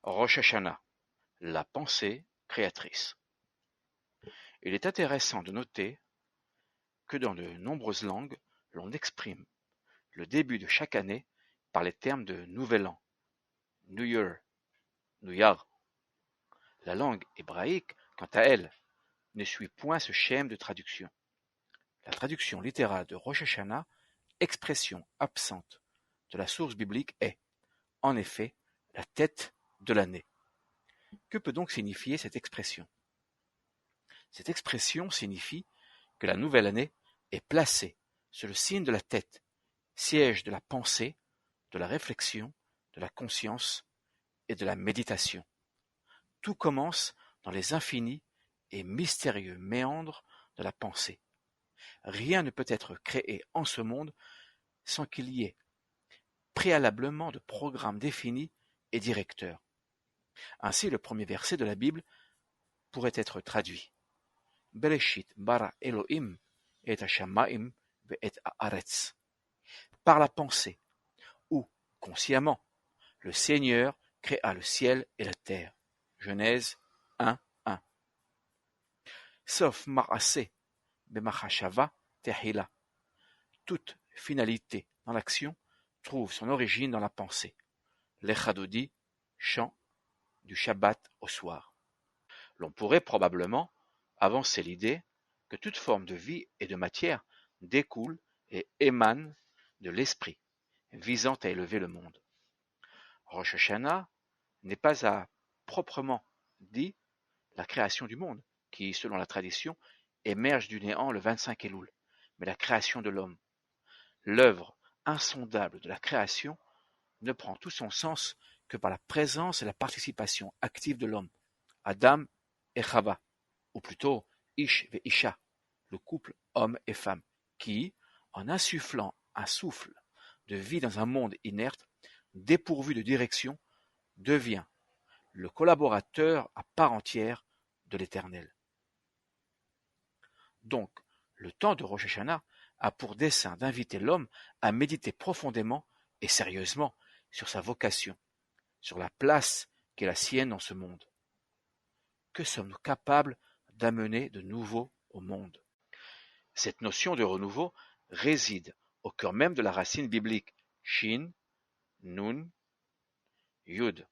Rosh Hashanah, la pensée créatrice. Il est intéressant de noter que dans de nombreuses langues, l'on exprime le début de chaque année par les termes de Nouvel An, New Year, Nuyar. La langue hébraïque, quant à elle, ne suit point ce schème de traduction. La traduction littérale de Rosh Hashanah, expression absente de la source biblique, est, en effet, la tête de l'année. Que peut donc signifier cette expression? Cette expression signifie que la nouvelle année est placée sur le signe de la tête, siège de la pensée, de la réflexion, de la conscience et de la méditation. Tout commence dans les infinis et mystérieux méandres de la pensée. Rien ne peut être créé en ce monde sans qu'il y ait préalablement de programme défini et directeur. Ainsi, le premier verset de la Bible pourrait être traduit. Bereshit bara Elohim et hashamayim ve'et haaretz. Par la pensée, ou consciemment, le Seigneur créa le ciel et la terre. Genèse 1:1. Sauf ma'aseh b'machashava tehila. Toute finalité dans l'action trouve son origine dans la pensée. Lecha Dodi, chant du Shabbat au soir. L'on pourrait probablement avancer l'idée que toute forme de vie et de matière découle et émane de l'esprit, visant à élever le monde. Rosh Hashanah n'est pas à proprement dit la création du monde, qui, selon la tradition, émerge du néant le 25 Elul, mais la création de l'homme. L'œuvre insondable de la création ne prend tout son sens que par la présence et la participation active de l'homme, Adam et Chava, ou plutôt Ish ve Isha, le couple homme et femme, qui, en insufflant un souffle de vie dans un monde inerte, dépourvu de direction, devient le collaborateur à part entière de l'Éternel. Donc, le temps de Rosh Hashanah a pour dessein d'inviter l'homme à méditer profondément et sérieusement sur sa vocation, sur la place qui est la sienne dans ce monde. Que sommes-nous capables d'amener de nouveau au monde? Cette notion de renouveau réside au cœur même de la racine biblique Shin, Nun, Yud,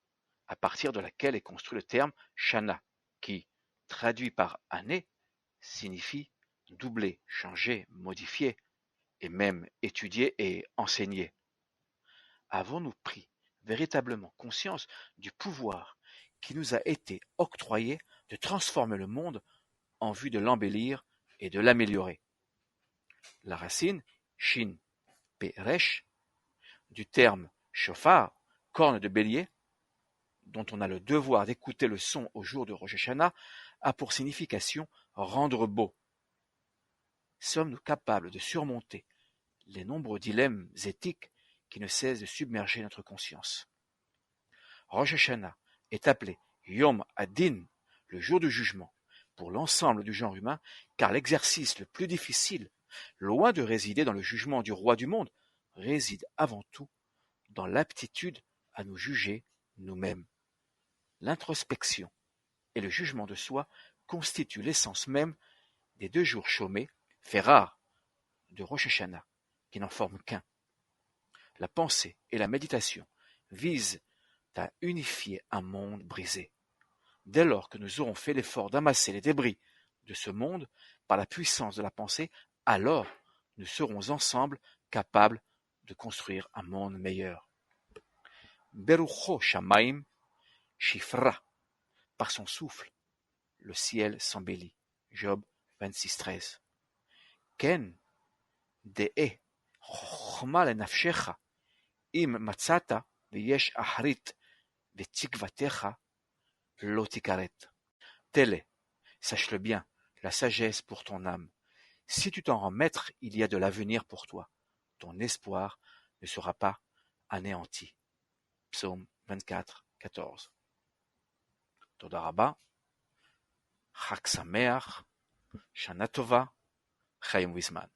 à partir de laquelle est construit le terme Shana, qui, traduit par année, signifie doubler, changer, modifier, et même étudier et enseigner. Avons-nous pris véritablement conscience du pouvoir qui nous a été octroyé de transformer le monde en vue de l'embellir et de l'améliorer? La racine Shin Peresh du terme shofar, corne de bélier, dont on a le devoir d'écouter le son au jour de Rosh Hashanah, a pour signification rendre beau. Sommes-nous capables de surmonter les nombreux dilemmes éthiques qui ne cessent de submerger notre conscience? Rosh Hashanah est appelé Yom Hadin, le jour du jugement, pour l'ensemble du genre humain, car l'exercice le plus difficile, loin de résider dans le jugement du roi du monde, réside avant tout dans l'aptitude à nous juger nous-mêmes. L'introspection et le jugement de soi constituent l'essence même des 2 jours chômés, fait rare, de Rosh Hashanah, qui n'en forment qu'un. La pensée et la méditation visent à unifier un monde brisé. Dès lors que nous aurons fait l'effort d'amasser les débris de ce monde par la puissance de la pensée, alors nous serons ensemble capables de construire un monde meilleur. Berucho Shamaim Shifra, par son souffle, le ciel s'embellit. Job 26:13. Ken de'e chochma lenafshecha im matzata veyesh ahrit vetikvatecha lo tikaret. Tel est, sache-le bien, la sagesse pour ton âme. Si tu t'en rends maître, il y a de l'avenir pour toi. Ton espoir ne sera pas anéanti. Psaume 24:14. Toda Rabba, Chag Sameach, Shana Tova, Chaim Wiesman.